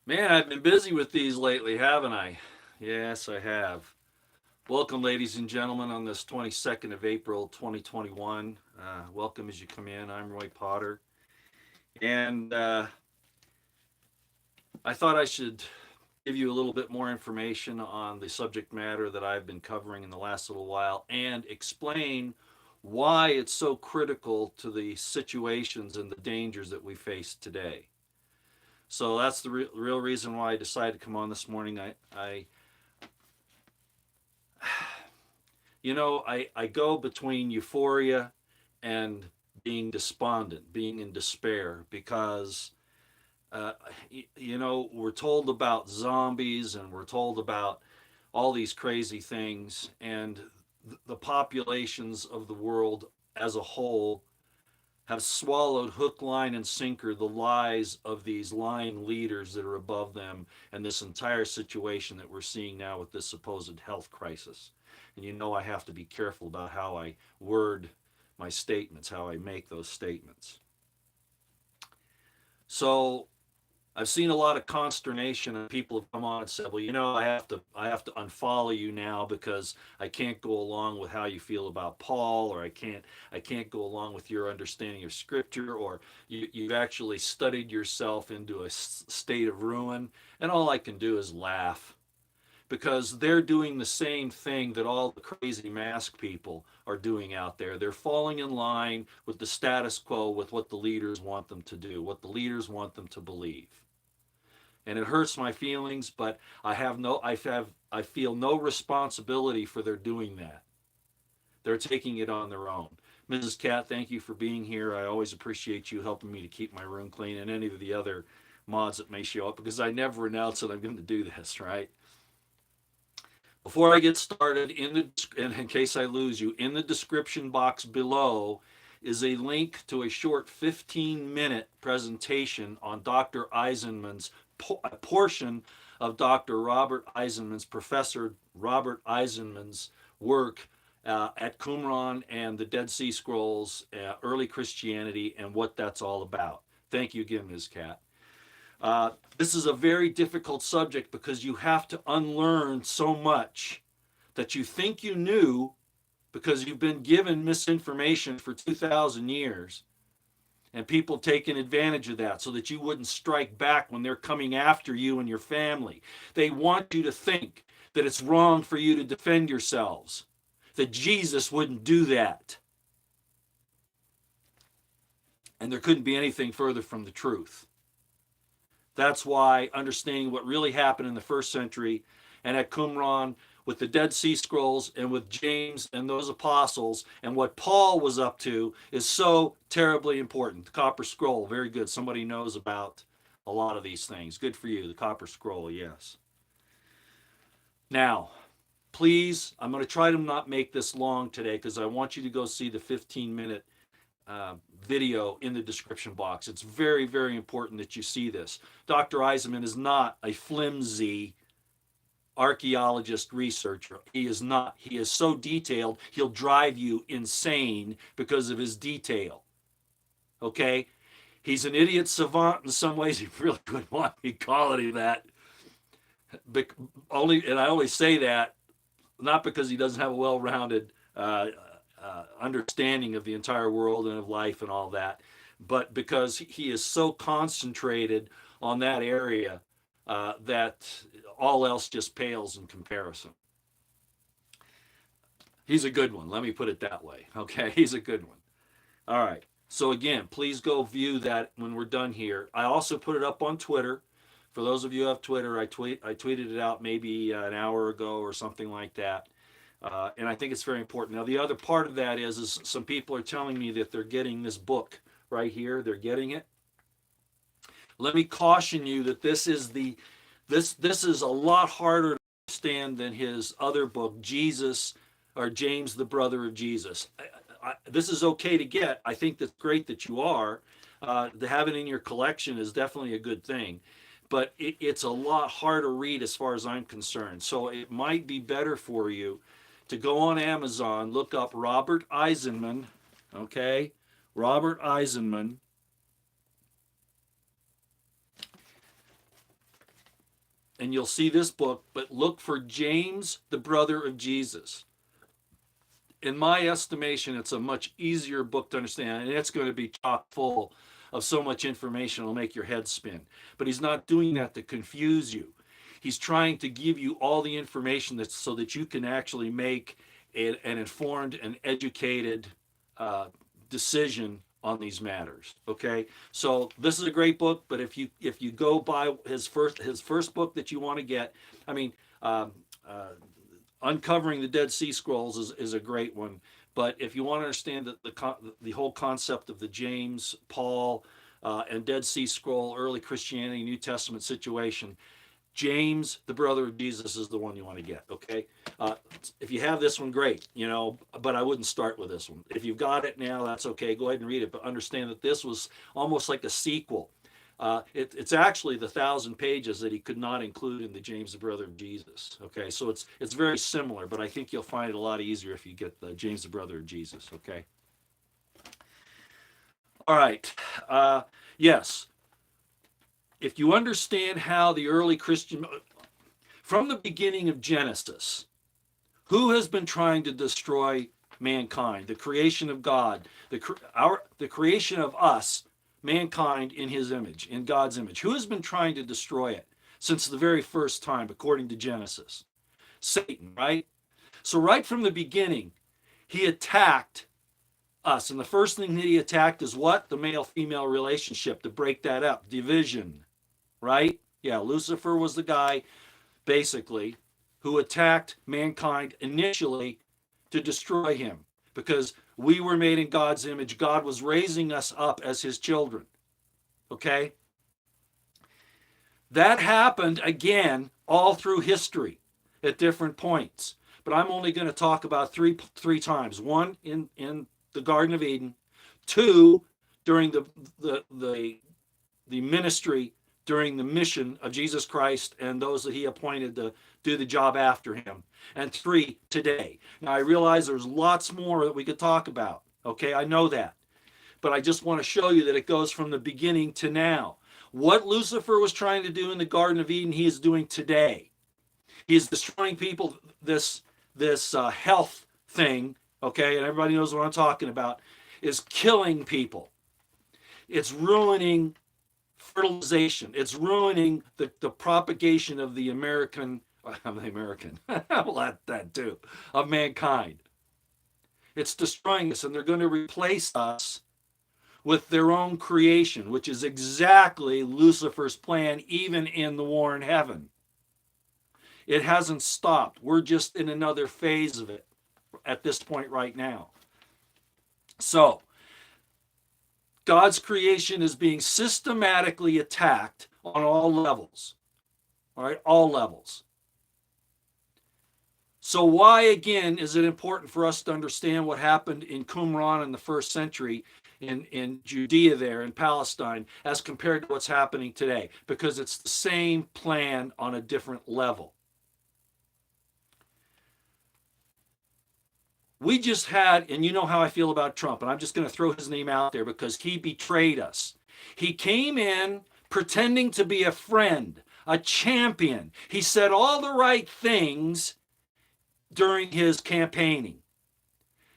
Man, I've been busy with these lately, haven't I? Yes, I have. Welcome, ladies and gentlemen, on this 22nd of April, 2021. Welcome as you come in. I'm Roy Potter. And I thought I should give you a little bit more information on the subject matter that I've been covering in the last little while and explain why it's so critical to the situations and the dangers that we face today. So that's the real reason why I decided to come on this morning. I go between euphoria and being despondent, being in despair, because, uh, we're told about zombies and we're told about all these crazy things, and the populations of the world as a whole have swallowed hook, line, and sinker the lies of these lying leaders that are above them and this entire situation that we're seeing now with this supposed health crisis. And I have to be careful about how I word my statements, how I make those statements. So I've seen a lot of consternation, and people have come on and said, "Well, I have to unfollow you now because I can't go along with how you feel about Paul, or I can't go along with your understanding of Scripture, or you've actually studied yourself into a state of ruin." And all I can do is laugh, because they're doing the same thing that all the crazy mask people are doing out there. They're falling in line with the status quo, with what the leaders want them to do, what the leaders want them to believe. And it hurts my feelings, but I feel no responsibility for their doing that. They're taking it on their own. Mrs. Cat, thank you for being here. I always appreciate you helping me to keep my room clean, and any of the other mods that may show up, because I never announce that I'm going to do this, right? Before I get started, in case I lose you, in the description box below is a link to a short 15-minute presentation on Dr. Eisenman's a portion of Dr. Robert Eisenman's, Professor Robert Eisenman's work at Qumran and the Dead Sea Scrolls, early Christianity, and what that's all about. Thank you again, Ms. Cat. This is a very difficult subject because you have to unlearn so much that you think you knew, because you've been given misinformation for 2,000 years, and people taking advantage of that so that you wouldn't strike back when they're coming after you and your family. They want you to think that it's wrong for you to defend yourselves, that Jesus wouldn't do that. And there couldn't be anything further from the truth. That's why understanding what really happened in the first century and at Qumran with the Dead Sea Scrolls and with James and those apostles and what Paul was up to is so terribly important. The Copper Scroll, very good. Somebody knows about a lot of these things. Good for you. The Copper Scroll, yes. Now, please, I'm going to try to not make this long today because I want you to go see the 15-minute video in the description box. It's very, very important that you see this. Dr. Eisenman is not a flimsy archaeologist researcher. He is not. He is so detailed, he'll drive you insane because of his detail. Okay? He's an idiot savant in some ways. He really wouldn't want me calling him that. And I only say that not because he doesn't have a well-rounded understanding of the entire world and of life and all that, but because he is so concentrated on that area that all else just pales in comparison. He's a good one. Let me put it that way. Okay, he's a good one. All right. So again, please go view that when we're done here. I also put it up on Twitter. For those of you who have Twitter, I tweeted it out maybe an hour ago or something like that. And I think it's very important. Now, the other part of that is some people are telling me that they're getting this book right here. They're getting it. Let me caution you that this is a lot harder to understand than his other book, Jesus, or James, the brother of Jesus. This is okay to get. I think that's great that you are. To have it in your collection is definitely a good thing. But it's a lot harder to read as far as I'm concerned. So it might be better for you to go on Amazon, look up Robert Eisenman, okay? Robert Eisenman. and you'll see this book, but look for James, the brother of Jesus. In my estimation, it's a much easier book to understand, and it's going to be chock full of so much information it'll make your head spin. But he's not doing that to confuse you. He's trying to give you all the information that's so that you can actually make an informed and educated decision on these matters. Okay, so this is a great book. But if you go by his first book that you want to get, I mean, Uncovering the Dead Sea Scrolls is a great one. But if you want to understand the whole concept of the James, Paul, and Dead Sea Scroll, early Christianity, New Testament situation, James, the brother of Jesus, is the one you want to get. Okay, if you have this one, great. But I wouldn't start with this one. If you've got it now, that's okay. Go ahead and read it, but understand that this was almost like a sequel. It's actually the 1,000 pages that he could not include in the James, the brother of Jesus. Okay, so it's very similar, but I think you'll find it a lot easier if you get the James, the brother of Jesus. Okay. All right. Yes. If you understand how the early Christian, from the beginning of Genesis, who has been trying to destroy mankind? The creation of God, the creation of us, mankind in his image, in God's image. Who has been trying to destroy it since the very first time, according to Genesis? Satan, right? So right from the beginning, he attacked us. And the first thing that he attacked is what? The male-female relationship, to break that up, division. Right? Yeah, Lucifer was the guy, basically, who attacked mankind initially to destroy him, because we were made in God's image. God was raising us up as his children. Okay? That happened again all through history at different points. But I'm only going to talk about three times. One in the Garden of Eden, two during the ministry, during the mission of Jesus Christ and those that he appointed to do the job after him, and three today. Now, I realize there's lots more that we could talk about. Okay, I know that. But I just want to show you that it goes from the beginning to now. What Lucifer was trying to do in the Garden of Eden, he is doing today. He is destroying people, this health thing, okay, and everybody knows what I'm talking about, is killing people. It's ruining fertilization. It's ruining the propagation of the American, well, that too, of mankind. It's destroying us, and they're going to replace us with their own creation, which is exactly Lucifer's plan, even in the war in heaven. It hasn't stopped. We're just in another phase of it at this point right now. So, God's creation is being systematically attacked on all levels. All right, all levels. So why, again, is it important for us to understand what happened in Qumran in the first century in Judea there, in Palestine, as compared to what's happening today? Because it's the same plan on a different level. We just had, and you know how I feel about Trump, and I'm just going to throw his name out there because he betrayed us. He came in pretending to be a friend, a champion. He said all the right things during his campaigning,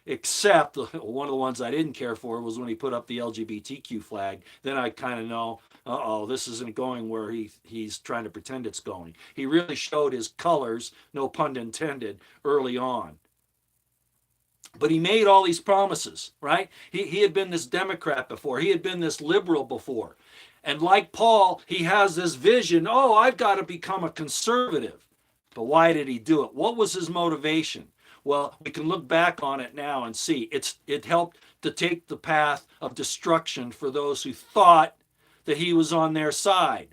except one of the ones I didn't care for was when he put up the LGBTQ flag. Then I kind of know, this isn't going where he's trying to pretend it's going. He really showed his colors, no pun intended, early on. But he made all these promises, right? He had been this Democrat before. He had been this liberal before. And like Paul, he has this vision, I've got to become a conservative. But why did he do it? What was his motivation? Well, we can look back on it now and see. It helped to take the path of destruction for those who thought that he was on their side.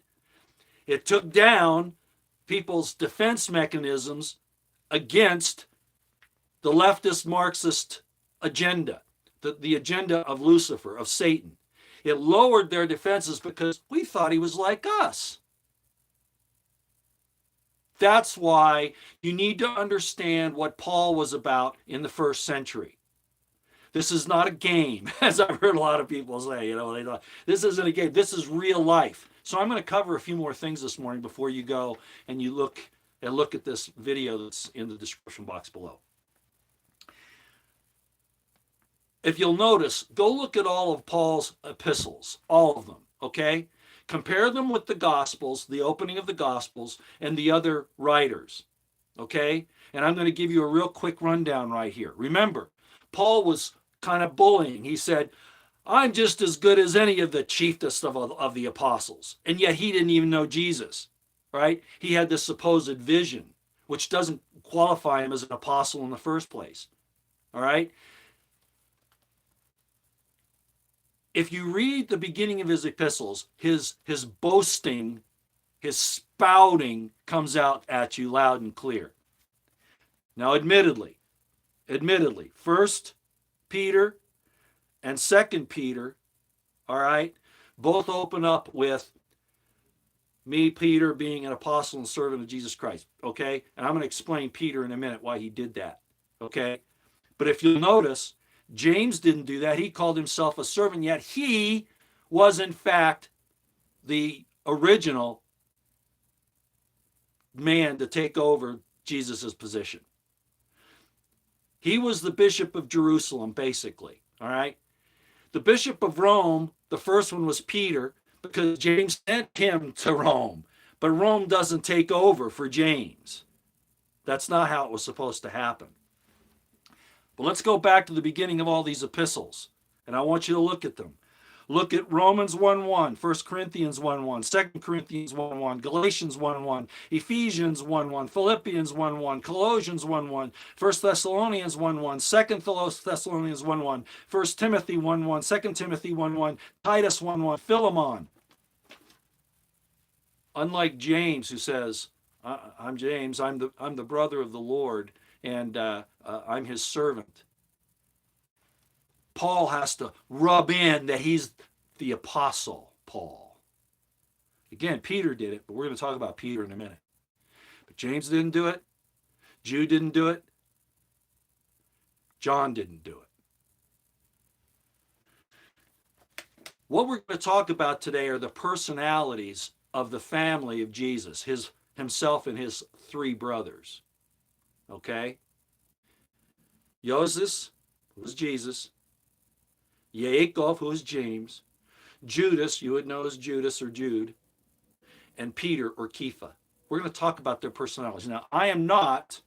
It took down people's defense mechanisms against the leftist Marxist agenda, the agenda of Lucifer, of Satan. It lowered their defenses because we thought he was like us. That's why you need to understand what Paul was about in the first century. This is not a game, as I've heard a lot of people say. They thought, this isn't a game. This is real life. So I'm going to cover a few more things this morning before you go and you look at this video that's in the description box below. If you'll notice, go look at all of Paul's epistles, all of them, okay? Compare them with the Gospels, the opening of the Gospels, and the other writers, okay? And I'm going to give you a real quick rundown right here. Remember, Paul was kind of bullying. He said, I'm just as good as any of the chiefest of the apostles. And yet he didn't even know Jesus, right? He had this supposed vision, which doesn't qualify him as an apostle in the first place, all right? If you read the beginning of his epistles, his boasting, his spouting comes out at you loud and clear. Now, admittedly, First Peter and Second Peter, all right, both open up with me, Peter, being an apostle and servant of Jesus Christ, okay? And I'm going to explain Peter in a minute why he did that, okay? But if you'll notice, James didn't do that. He called himself a servant, yet he was in fact the original man to take over Jesus' position. He was the bishop of Jerusalem, basically, all right? The bishop of Rome, the first one was Peter, because James sent him to Rome. But Rome doesn't take over for James. That's not how it was supposed to happen. But let's go back to the beginning of all these epistles, and I want you to look at them. Look at Romans 1:1, 1 Corinthians 1:1, 2 Corinthians 1:1, Galatians 1:1, Ephesians 1:1, Philippians 1:1, Colossians 1:1, 1 Thessalonians 1:1, 2 Thessalonians 1:1, 1 Timothy 1:1, 2 Timothy 1:1, Titus 1:1, Philemon. Unlike James, who says, I'm James, I'm the brother of the Lord, and I'm his servant. Paul has to rub in that he's the apostle Paul. Again, Peter did it, but we're going to talk about Peter in a minute. But James didn't do it. Jude didn't do it. John didn't do it. What we're going to talk about today are the personalities of the family of Jesus, himself and his three brothers. Okay? Joseph, who was Jesus. Yaakov, who is James. Judas, you would know as Judas or Jude. And Peter or Kepha. We're going to talk about their personalities. Now, I am not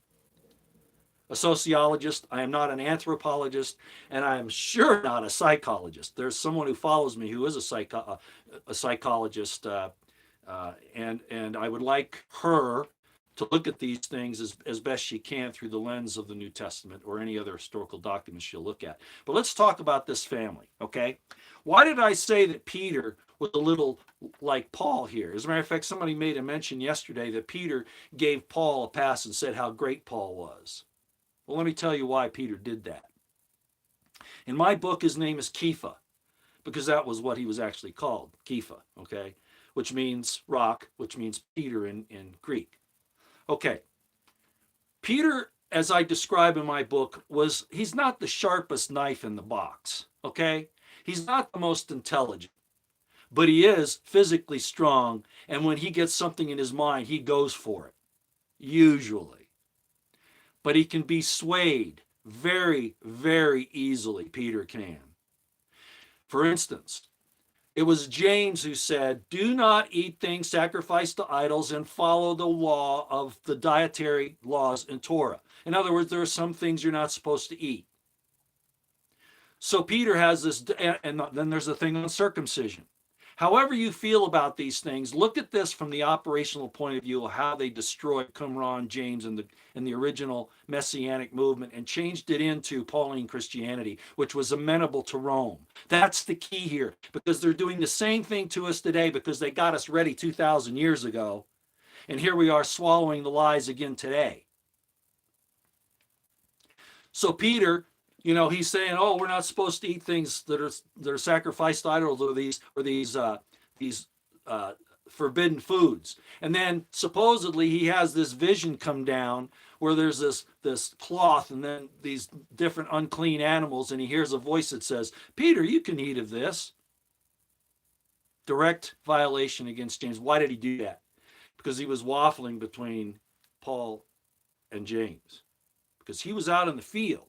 a sociologist. I am not an anthropologist. And I am sure not a psychologist. There's someone who follows me who is a psychologist. And I would like her to look at these things as best she can through the lens of the New Testament or any other historical documents she'll look at. But let's talk about this family, okay? Why did I say that Peter was a little like Paul here? As a matter of fact, somebody made a mention yesterday that Peter gave Paul a pass and said how great Paul was. Well, let me tell you why Peter did that. In my book, his name is Kepha, because that was what he was actually called, Kepha, okay? Which means rock, which means Peter in Greek. Okay, Peter, as I describe in my book, he's not the sharpest knife in the box, okay? He's not the most intelligent, but he is physically strong, and when he gets something in his mind, he goes for it, usually. But he can be swayed very, very easily, Peter can. For instance, it was James who said, do not eat things sacrificed to idols and follow the law of the dietary laws in Torah. In other words, there are some things you're not supposed to eat. So Peter has this, and then there's the thing on circumcision. However you feel about these things, look at this from the operational point of view of how they destroyed Qumran, James, and the original Messianic movement and changed it into Pauline Christianity, which was amenable to Rome. That's the key here, because they're doing the same thing to us today because they got us ready 2,000 years ago. And here we are swallowing the lies again today. So Peter, he's saying, oh, we're not supposed to eat things that are sacrificed to idols or these forbidden foods. And then supposedly he has this vision come down where there's this cloth and then these different unclean animals, and he hears a voice that says, Peter, you can eat of this. Direct violation against James. Why did he do that? Because he was waffling between Paul and James. Because he was out in the field.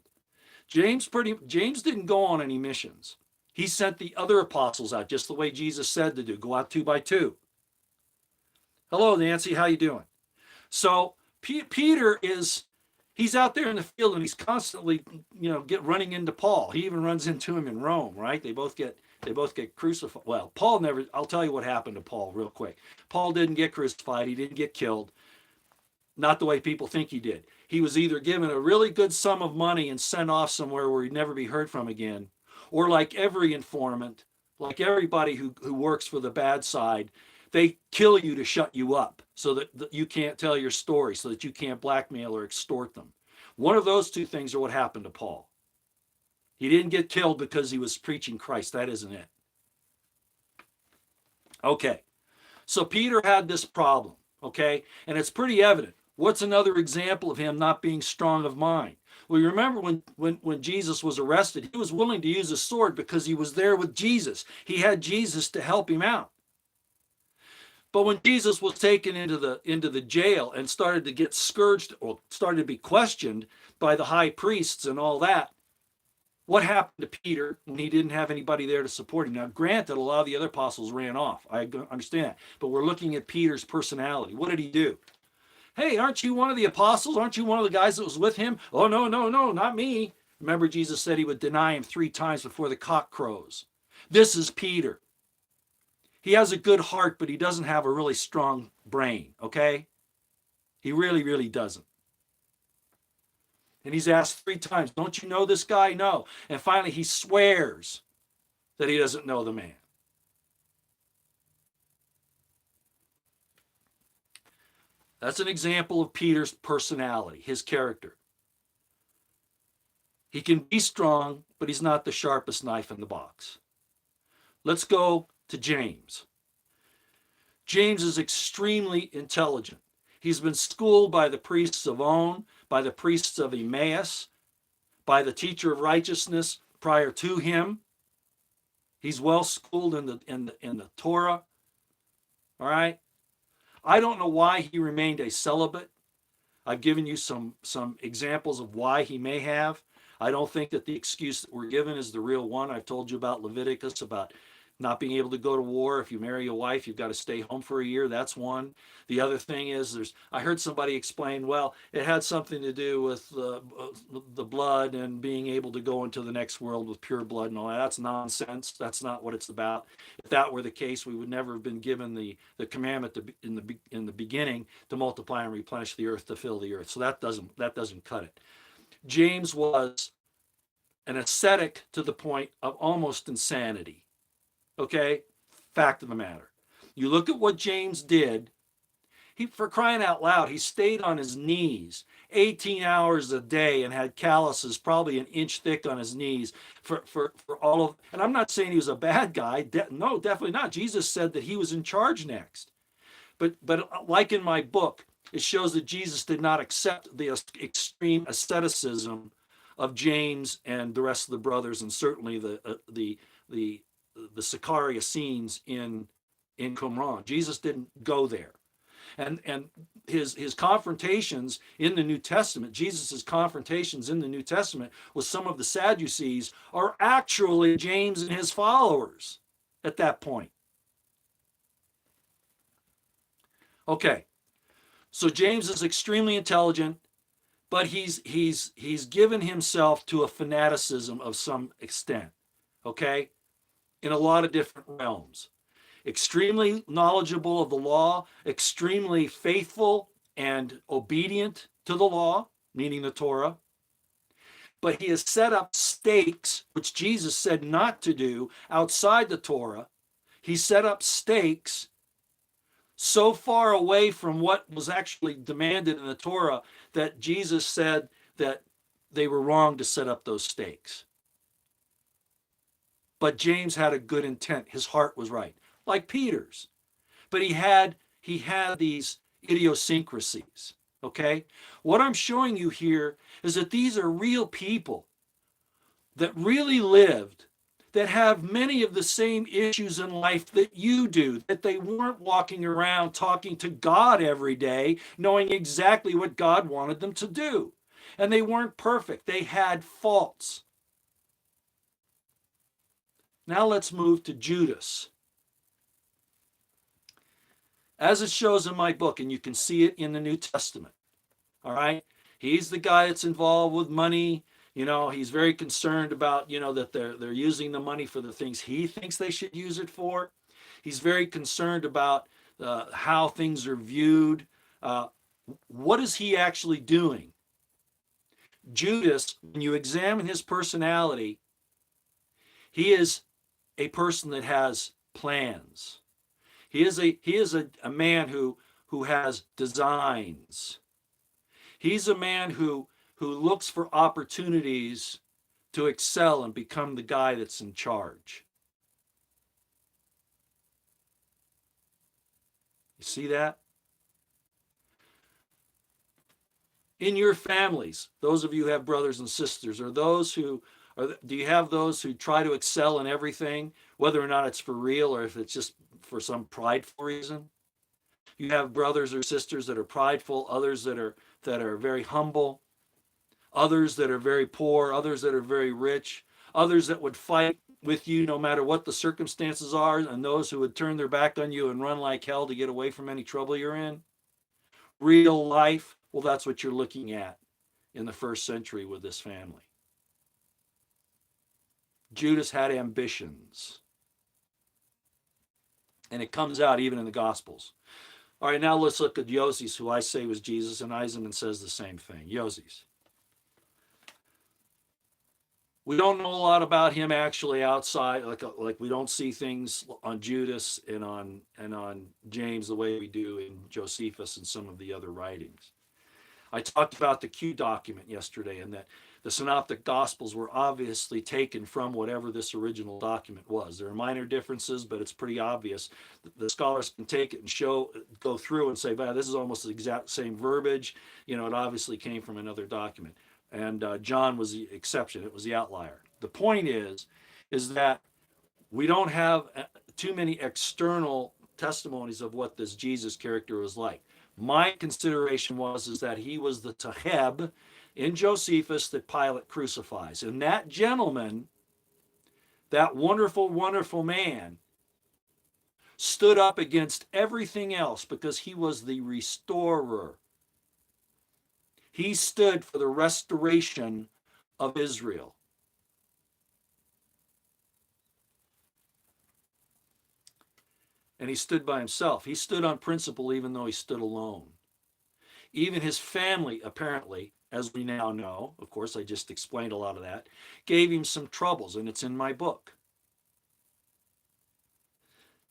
James didn't go on any missions. He sent the other apostles out just the way Jesus said to do. Go out 2 by 2. Hello, Nancy. How you doing? So Peter he's out there in the field and he's constantly, running into Paul. He even runs into him in Rome, right? They both get crucified. Well, I'll tell you what happened to Paul real quick. Paul didn't get crucified. He didn't get killed. Not the way people think he did. He was either given a really good sum of money and sent off somewhere where he'd never be heard from again, or like every informant, like everybody who works for the bad side, they kill you to shut you up so that you can't tell your story, so that you can't blackmail or extort them. One of those two things are what happened to Paul. He didn't get killed because he was preaching Christ. That isn't it. Okay, so Peter had this problem, okay? And it's pretty evident. What's another example of him not being strong of mind? Well, you remember when Jesus was arrested, he was willing to use a sword because he was there with Jesus. He had Jesus to help him out. But when Jesus was taken into the jail and started to get scourged or started to be questioned by the high priests and all that, what happened to Peter when he didn't have anybody there to support him? Now, granted, a lot of the other apostles ran off. I understand that. But we're looking at Peter's personality. What did he do? Hey, aren't you one of the apostles? Aren't you one of the guys that was with him? Oh, no, not me. Remember, Jesus said he would deny him 3 times before the cock crows. This is Peter. He has a good heart, but he doesn't have a really strong brain, okay? He really, really doesn't. And he's asked 3 times, don't you know this guy? No. And finally, he swears that he doesn't know the man. That's an example of Peter's personality, his character. He can be strong, but he's not the sharpest knife in the box. Let's go to James. James is extremely intelligent. He's been schooled by the priests of On, by the priests of Emmaus, by the teacher of righteousness prior to him. He's well schooled in the Torah. All right. I don't know why he remained a celibate. I've given you some examples of why he may have. I don't think that the excuse that we're given is the real one. I've told you about Leviticus, about not being able to go to war. If you marry a wife, you've got to stay home for a year. That's one. The other thing is I heard somebody explain, well, it had something to do with the blood and being able to go into the next world with pure blood and all that. That's nonsense. That's not what it's about. If that were the case, we would never have been given the commandment in the beginning to multiply and replenish the earth, to fill the earth. So that doesn't cut it. James was an ascetic to the point of almost insanity. Okay, fact of the matter. You look at what James did. For crying out loud, he stayed on his knees 18 hours a day and had calluses probably an inch thick on his knees for all of. And I'm not saying he was a bad guy. No, definitely not. Jesus said that he was in charge next. But like in my book, it shows that Jesus did not accept the extreme asceticism of James and the rest of the brothers, and certainly the Sicaria scenes in Qumran. Jesus didn't go there. And his confrontations in the New Testament, Jesus's confrontations in the New Testament with some of the Sadducees are actually James and his followers at that point. Okay. So James is extremely intelligent, but he's given himself to a fanaticism of some extent. Okay? In a lot of different realms. Extremely knowledgeable of the law, extremely faithful and obedient to the law, meaning the Torah. But he has set up stakes, which Jesus said not to do outside the Torah. He set up stakes so far away from what was actually demanded in the Torah that Jesus said that they were wrong to set up those stakes. But James had a good intent. His heart was right, like Peter's. But he had these idiosyncrasies, okay? What I'm showing you here is that these are real people that really lived. that have many of the same issues in life that you do, that they weren't walking around talking to God every day, knowing exactly what God wanted them to do. And they weren't perfect. They had faults. Now let's move to Judas. As it shows in my book, and you can see it in the New Testament, all right? He's the guy that's involved with money. He's very concerned about, that they're using the money for the things he thinks they should use it for. He's very concerned about how things are viewed. What is he actually doing? Judas, when you examine his personality, he is a person that has plans. He is a man who has designs. He's a man who looks for opportunities to excel and become the guy that's in charge. You see that? In your families, those of you who have brothers and sisters, do you have those who try to excel in everything, whether or not it's for real or if it's just for some prideful reason? You have brothers or sisters that are prideful, others that are very humble, others that are very poor, others that are very rich, others that would fight with you no matter what the circumstances are, and those who would turn their back on you and run like hell to get away from any trouble you're in. Real life, well, that's what you're looking at in the first century with this family. Judas had ambitions. And it comes out even in the Gospels. All right, now let's look at Joses, who I say was Jesus, and Eisenman says the same thing. Joses. We don't know a lot about him actually outside, like we don't see things on Judas and on James the way we do in Josephus and some of the other writings. I talked about the Q document yesterday, and that the Synoptic Gospels were obviously taken from whatever this original document was. There are minor differences, but it's pretty obvious. The scholars can take it and go through and say, wow, this is almost the exact same verbiage. It obviously came from another document. And John was the exception. It was the outlier. The point is that we don't have too many external testimonies of what this Jesus character was like. My consideration is that he was the Taheb in Josephus that Pilate crucifies. And that gentleman, that wonderful, wonderful man, stood up against everything else because he was the restorer. He stood for the restoration of Israel. And he stood by himself. He stood on principle even though he stood alone. Even his family, apparently, as we now know, of course, I just explained a lot of that, gave him some troubles, and it's in my book.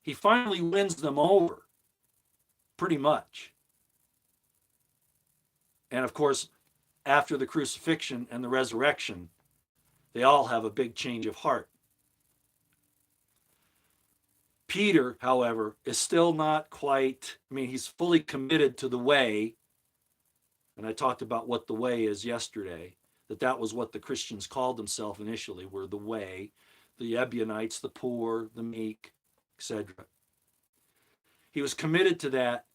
He finally wins them over, pretty much. And of course, after the crucifixion and the resurrection, they all have a big change of heart. Peter, however, is still not quite, he's fully committed to the way. And I talked about what the way is yesterday, that was what the Christians called themselves initially, were the way, the Ebionites, the poor, the meek, etc. He was committed to that,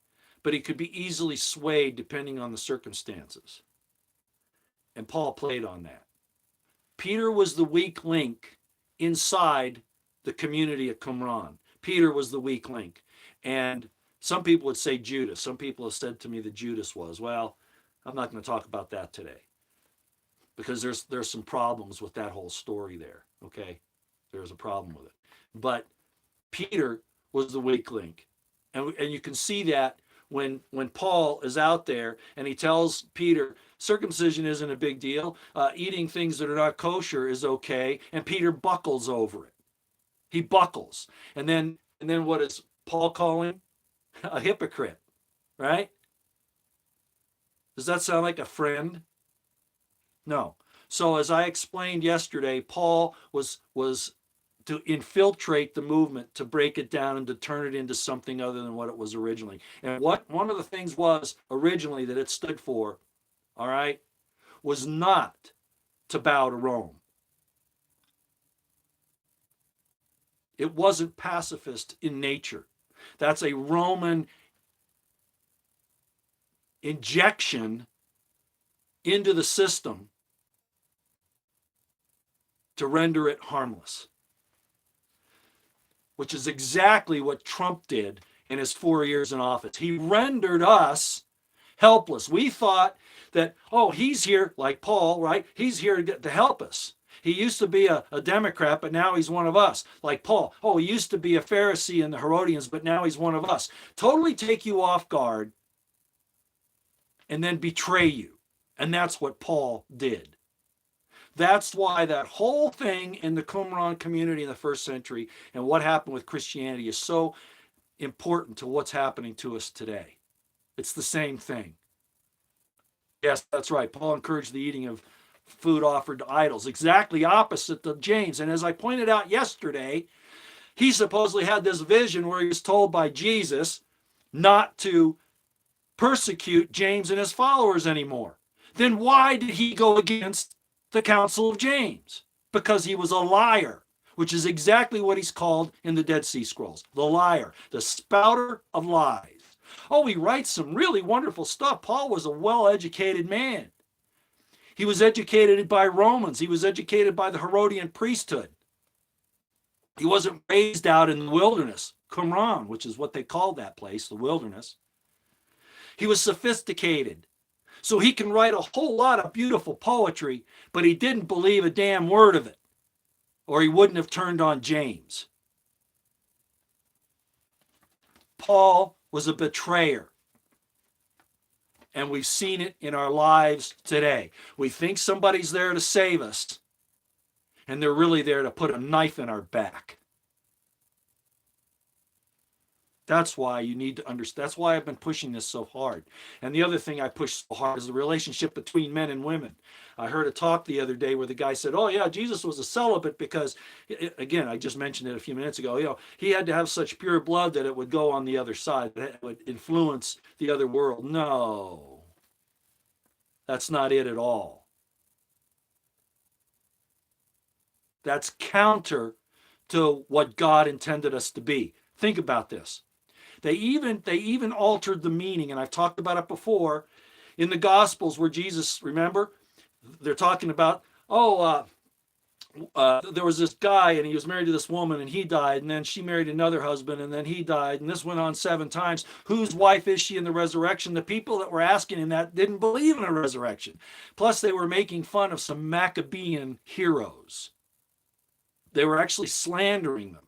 but he could be easily swayed depending on the circumstances. And Paul played on that. Peter was the weak link inside the community at Qumran. Peter was the weak link. And some people would say Judas. Some people have said to me that Judas was. Well, I'm not going to talk about that today because there's some problems with that whole story there, okay? There's a problem with it. But Peter was the weak link. And you can see that when Paul is out there and he tells Peter, circumcision isn't a big deal. Eating things that are not kosher is okay. And Peter buckles over it. He buckles. And then what does Paul call him? A hypocrite, right? Does that sound like a friend? No. So as I explained yesterday, Paul was to infiltrate the movement, to break it down and to turn it into something other than what it was originally. And what one of the things was originally that it stood for, all right, was not to bow to Rome. It wasn't pacifist in nature. That's a Roman injection into the system to render it harmless, which is exactly what Trump did in his 4 years in office. He rendered us helpless. We thought that, oh, he's here, like Paul, right? He's here to help us. He used to be a Democrat, but now he's one of us. Like Paul, oh, he used to be a Pharisee in the Herodians, but now he's one of us. Totally take you off guard and then betray you. And that's what Paul did. That's why that whole thing in the Qumran community in the first century and what happened with Christianity is so important to what's happening to us today. It's the same thing. Yes, that's right. Paul encouraged the eating of food offered to idols, exactly opposite of James. And as I pointed out yesterday, he supposedly had this vision where he was told by Jesus not to persecute James and his followers anymore. Then why did he go against the Council of James? Because he was a liar, which is exactly what he's called in the Dead Sea Scrolls. The liar, the spouter of lies. Oh, he writes some really wonderful stuff. Paul was a well-educated man. He was educated by Romans. He was educated by the Herodian priesthood. He wasn't raised out in the wilderness, Qumran, which is what they called that place, the wilderness. He was sophisticated. So he can write a whole lot of beautiful poetry, but he didn't believe a damn word of it, or he wouldn't have turned on James. Paul was a betrayer. And we've seen it in our lives today. We think somebody's there to save us, and they're really there to put a knife in our back. That's why you need to understand. That's why I've been pushing this so hard. And the other thing I push so hard is the relationship between men and women. I heard a talk the other day where the guy said, oh yeah, Jesus was a celibate because, again, I just mentioned it a few minutes ago, he had to have such pure blood that it would go on the other side, that it would influence the other world. No, that's not it at all. That's counter to what God intended us to be. Think about this. They even altered the meaning, and I've talked about it before, in the Gospels where Jesus, remember, they're talking about, there was this guy and he was married to this woman and he died, and then she married another husband and then he died, and this went on 7 times. Whose wife is she in the resurrection? The people that were asking him that didn't believe in a resurrection. Plus, they were making fun of some Maccabean heroes. They were actually slandering them.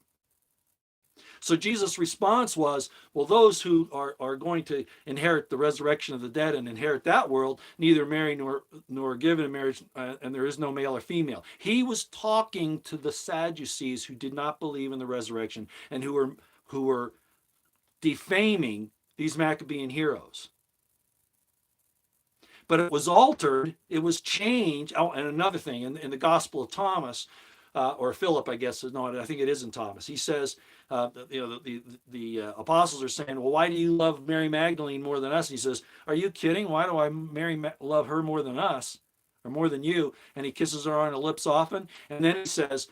So Jesus' response was, well, those who are going to inherit the resurrection of the dead and inherit that world, neither marry nor given in marriage, and there is no male or female. He was talking to the Sadducees who did not believe in the resurrection and who were defaming these Maccabean heroes. But it was altered, it was changed. Oh, and another thing, in the Gospel of Thomas, or Philip, I guess. No, I think it isn't Thomas. He says, the apostles are saying, well, why do you love Mary Magdalene more than us? And he says, are you kidding? Why do I love her more than us, or more than you? And he kisses her on the lips often. And then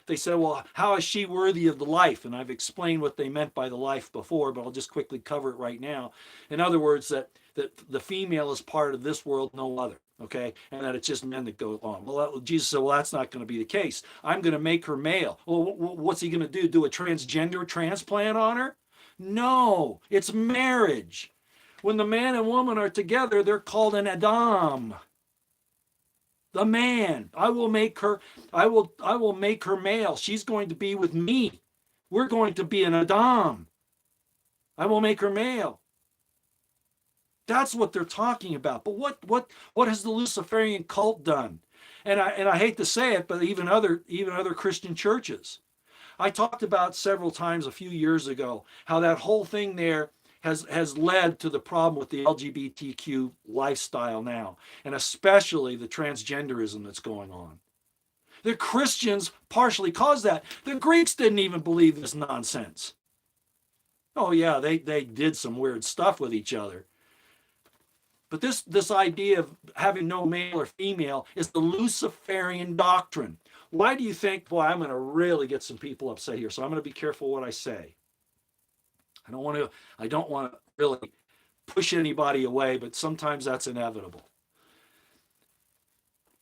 they said, well, how is she worthy of the life? And I've explained what they meant by the life before, but I'll just quickly cover it right now. In other words, that the female is part of this world, no other. Okay, and that it's just men that go along. Well, Jesus said, well, that's not going to be the case. I'm going to make her male. Well, what's he going to do? Do a transgender transplant on her? No, it's marriage. When the man and woman are together, they're called an Adam. The man. I will make her male. She's going to be with me. We're going to be an Adam. I will make her male. That's what they're talking about. But what has the Luciferian cult done? And I hate to say it, but even other Christian churches. I talked about several times a few years ago how that whole thing there has led to the problem with the LGBTQ lifestyle now, and especially the transgenderism that's going on. The Christians partially caused that. The Greeks didn't even believe this nonsense. Oh yeah, they did some weird stuff with each other. But this idea of having no male or female is the Luciferian doctrine. Why do you think, boy, I'm going to really get some people upset here, so I'm going to be careful what I say. I don't want to really push anybody away, but sometimes that's inevitable.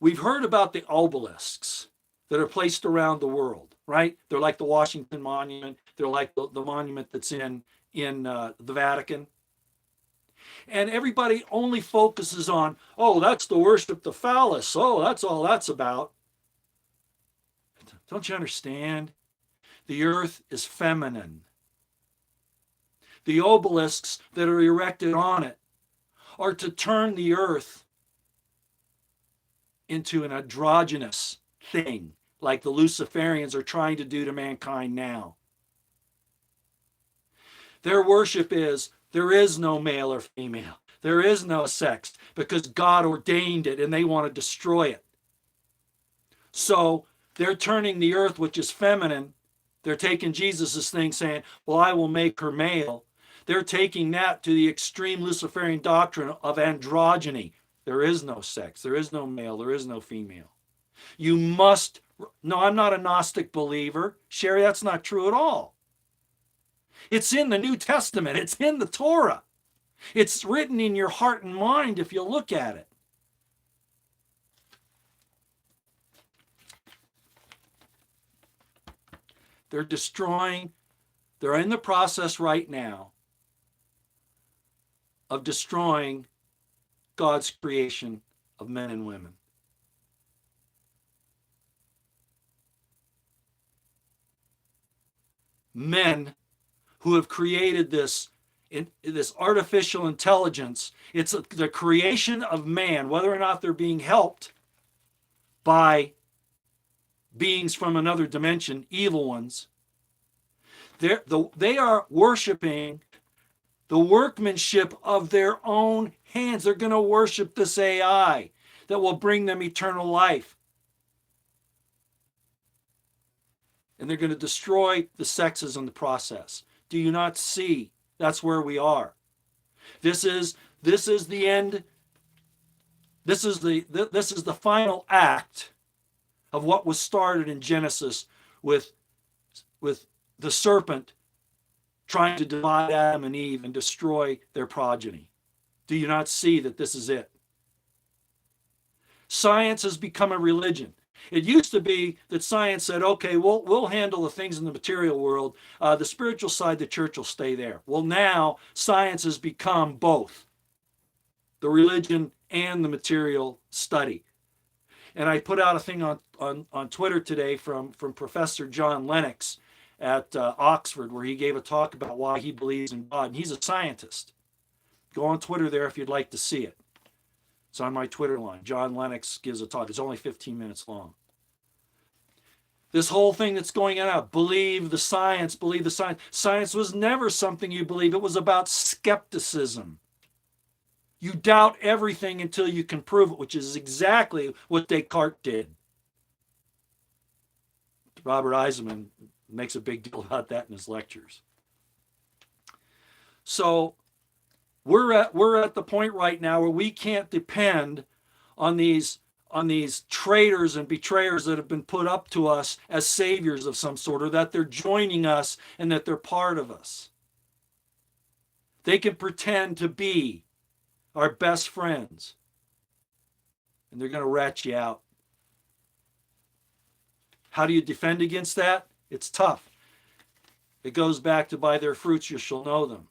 We've heard about the obelisks that are placed around the world, right? They're like the Washington Monument. They're like the monument that's in the Vatican. And everybody only focuses on, oh, that's the worship the phallus. Oh, that's all that's about. Don't you understand? The earth is feminine. The obelisks that are erected on it are to turn the earth into an androgynous thing, like the Luciferians are trying to do to mankind now. Their worship is, there is no male or female. There is no sex, because God ordained it and they want to destroy it. So they're turning the earth, which is feminine. They're taking Jesus' thing saying, well, I will make her male. They're taking that to the extreme Luciferian doctrine of androgyny. There is no sex. There is no male. There is no female. You must, no, I'm not a Gnostic believer. Sherry, that's not true at all. It's in the New Testament. It's in the Torah. It's written in your heart and mind if you look at it. They're destroying, they're in the process right now of destroying God's creation of men and women. Men who have created this artificial intelligence. It's the creation of man, whether or not they're being helped by beings from another dimension, evil ones. They are worshiping the workmanship of their own hands. They're going to worship this AI that will bring them eternal life. And they're going to destroy the sexes in the process. Do you not see? That's where we are. This is the end. This is the final act of what was started in Genesis with the serpent trying to divide Adam and Eve and destroy their progeny. Do you not see that this is it? Science has become a religion. It used to be that science said, okay, we'll handle the things in the material world. The spiritual side, the church will stay there. Well, now science has become both the religion and the material study. And I put out a thing on Twitter today from Professor John Lennox at Oxford, where he gave a talk about why he believes in God. And he's a scientist. Go on Twitter there if you'd like to see it. It's on my Twitter line. John Lennox gives a talk. It's only 15 minutes long. This whole thing that's going on, believe the science, believe the science. Science was never something you believe. It was about skepticism. You doubt everything until you can prove it, which is exactly what Descartes did. Robert Eisenman makes a big deal about that in his lectures. So we're at the point right now where we can't depend on these traitors and betrayers that have been put up to us as saviors of some sort, or that they're joining us and that they're part of us. They can pretend to be our best friends, and they're going to rat you out. How do you defend against that? It's tough. It goes back to by their fruits you shall know them.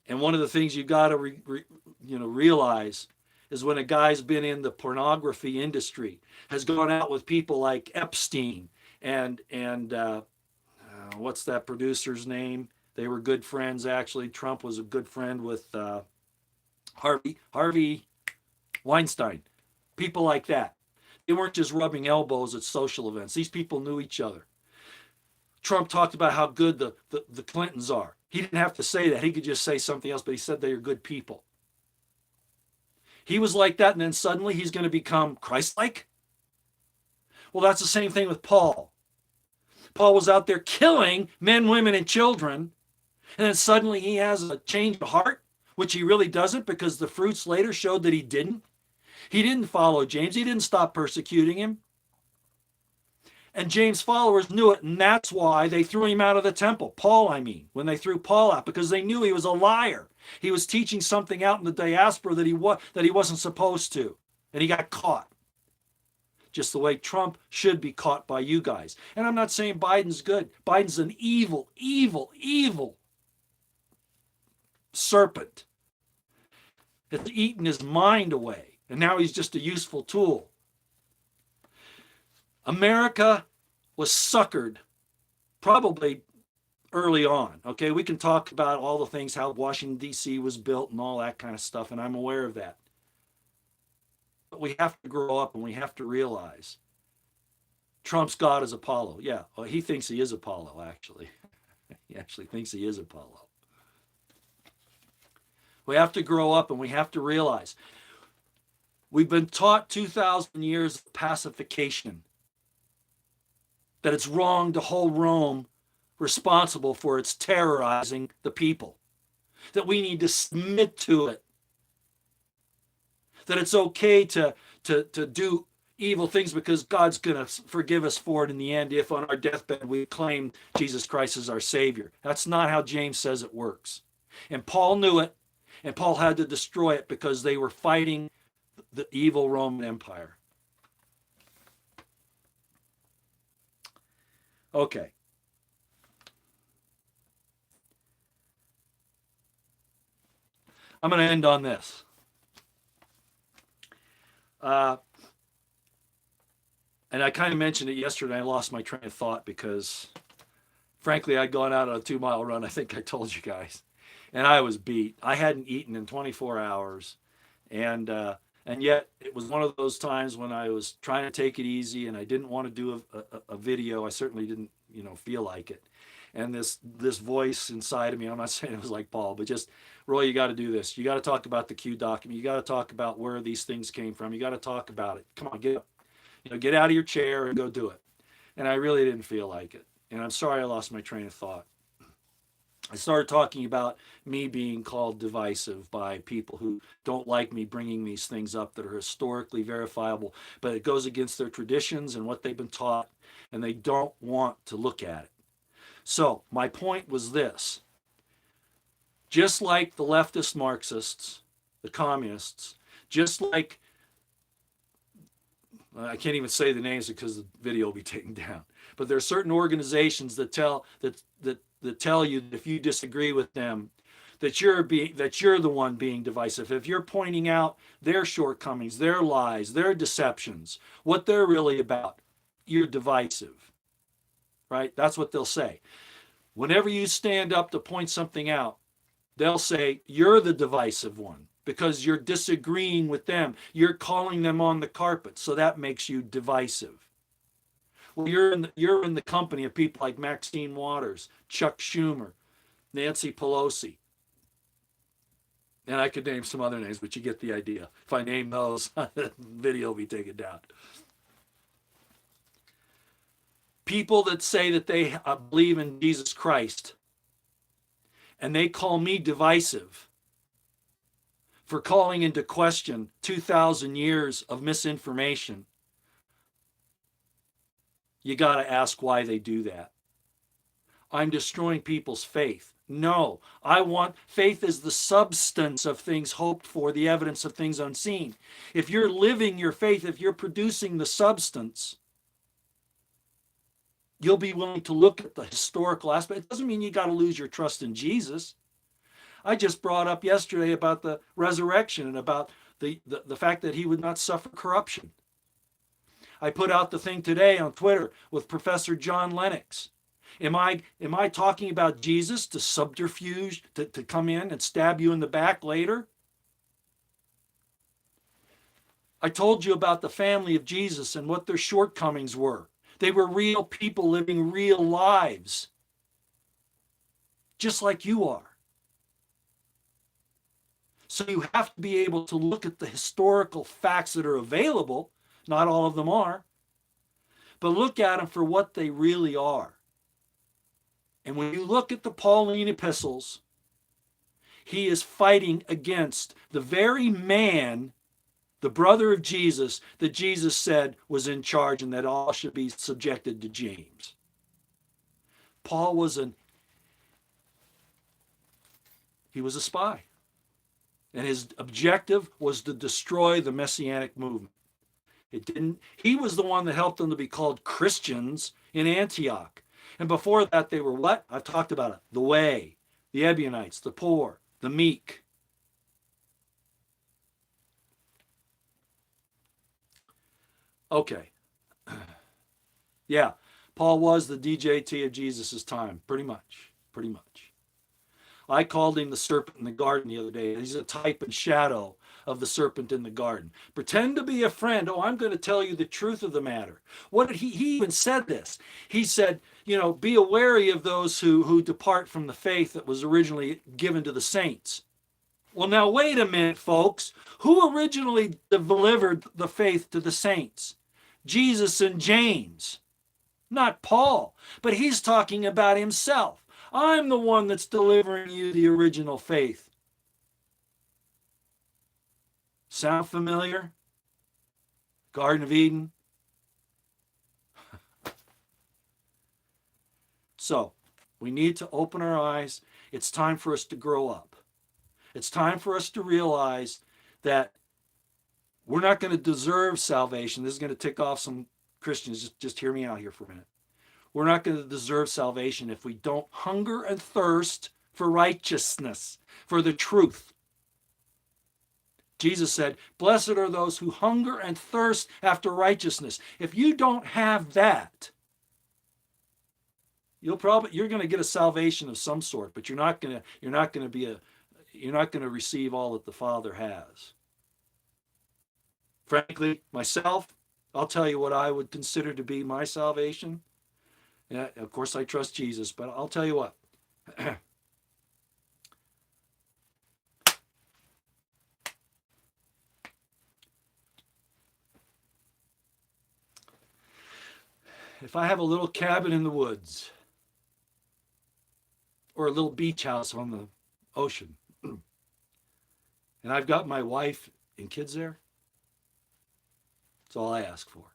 And one of the things you got to realize is when a guy's been in the pornography industry, has gone out with people like Epstein and what's that producer's name? They were good friends, actually. Trump was a good friend with Harvey Weinstein. People like that. They weren't just rubbing elbows at social events. These people knew each other. Trump talked about how good the Clintons are. He didn't have to say that. He could just say something else, but he said they are good people. He was like that, and then suddenly he's going to become Christ-like? Well, that's the same thing with Paul. Paul was out there killing men, women, and children, and then suddenly he has a change of heart, which he really doesn't, because the fruits later showed that he didn't. He didn't follow James. He didn't stop persecuting him. And James' followers knew it, and that's why they threw him out of the temple. Paul, I mean, when they threw Paul out, because they knew he was a liar. He was teaching something out in the diaspora that he wasn't supposed to, and he got caught. Just the way Trump should be caught by you guys. And I'm not saying Biden's good. Biden's an evil, evil, evil serpent. It's eaten his mind away, and now he's just a useful tool. America was suckered probably early on. Okay, we can talk about all the things, how Washington, D.C. was built and all that kind of stuff, and I'm aware of that. But we have to grow up and we have to realize Trump's God is Apollo. Yeah, well, he thinks he is Apollo, actually. He actually thinks he is Apollo. We have to grow up and we have to realize we've been taught 2,000 years of pacification, that it's wrong to hold Rome responsible for its terrorizing the people, that we need to submit to it, that it's okay to do evil things because God's going to forgive us for it in the end if on our deathbed we claim Jesus Christ as our Savior. That's not how James says it works. And Paul knew it, and Paul had to destroy it because they were fighting the evil Roman Empire. Okay. I'm going to end on this. And I kind of mentioned it yesterday. I lost my train of thought because, frankly, I'd gone out on a 2-mile run. I think I told you guys. And I was beat. I hadn't eaten in 24 hours. And yet it was one of those times when I was trying to take it easy and I didn't want to do a video. I certainly didn't, feel like it. And this voice inside of me, I'm not saying it was like Paul, but just, Roy, you got to do this. You got to talk about the Q document. You got to talk about where these things came from. You got to talk about it. Come on, get up. Get out of your chair and go do it. And I really didn't feel like it. And I'm sorry I lost my train of thought. I started talking about me being called divisive by people who don't like me bringing these things up that are historically verifiable, but it goes against their traditions and what they've been taught, and they don't want to look at it. So my point was this. Just like the leftist Marxists, the communists, just like, I can't even say the names because the video will be taken down, but there are certain organizations that tell you that if you disagree with them, that you're the one being divisive. If you're pointing out their shortcomings, their lies, their deceptions, what they're really about, you're divisive, right? That's what they'll say. Whenever you stand up to point something out, they'll say you're the divisive one because you're disagreeing with them. You're calling them on the carpet, so that makes you divisive. Well, you're in the company of people like Maxine Waters, Chuck Schumer, Nancy Pelosi. And I could name some other names, but you get the idea. If I name those, the video will be taken down. People that say that they believe in Jesus Christ, and they call me divisive for calling into question 2,000 years of misinformation. You got to ask why they do that. I'm destroying people's faith. No, faith is the substance of things hoped for, the evidence of things unseen. If you're living your faith, if you're producing the substance, you'll be willing to look at the historical aspect. It doesn't mean you got to lose your trust in Jesus. I just brought up yesterday about the resurrection and about the fact that he would not suffer corruption. I put out the thing today on Twitter with Professor John Lennox. Am I talking about Jesus to subterfuge, to come in and stab you in the back later? I told you about the family of Jesus and what their shortcomings were. They were real people living real lives, just like you are. So you have to be able to look at the historical facts that are available. Not all of them are, but look at them for what they really are. And when you look at the Pauline epistles, he is fighting against the very man the brother of Jesus that Jesus said was in charge and that all should be subjected to James. Paul was he was a spy. And his objective was to destroy the Messianic movement. He was the one that helped them to be called Christians in Antioch. And before that, they were what? I've talked about it. The way, the Ebionites, the poor, the meek. Okay. Yeah, Paul was the DJT of Jesus' time, pretty much. Pretty much. I called him the serpent in the garden the other day. He's a type and shadow of the serpent in the garden. Pretend to be a friend. Oh, I'm going to tell you the truth of the matter. What did he even said this? He said, be wary of those who depart from the faith that was originally given to the saints. Well, now wait a minute, folks. Who originally delivered the faith to the saints? Jesus and James, not Paul. But he's talking about himself. I'm the one that's delivering you the original faith. Sound familiar? Garden of Eden. So, we need to open our eyes. It's time for us to grow up. It's time for us to realize that we're not going to deserve salvation. This is going to tick off some Christians. Just hear me out here for a minute. We're not going to deserve salvation if we don't hunger and thirst for righteousness, for the truth. Jesus said, blessed are those who hunger and thirst after righteousness. If you don't have that, you're going to get a salvation of some sort, but you're not going to receive all that the Father has. Frankly, myself, I'll tell you what I would consider to be my salvation. Yeah, of course, I trust Jesus, but I'll tell you what. If I have a little cabin in the woods or a little beach house on the ocean, and I've got my wife and kids there, that's all I ask for.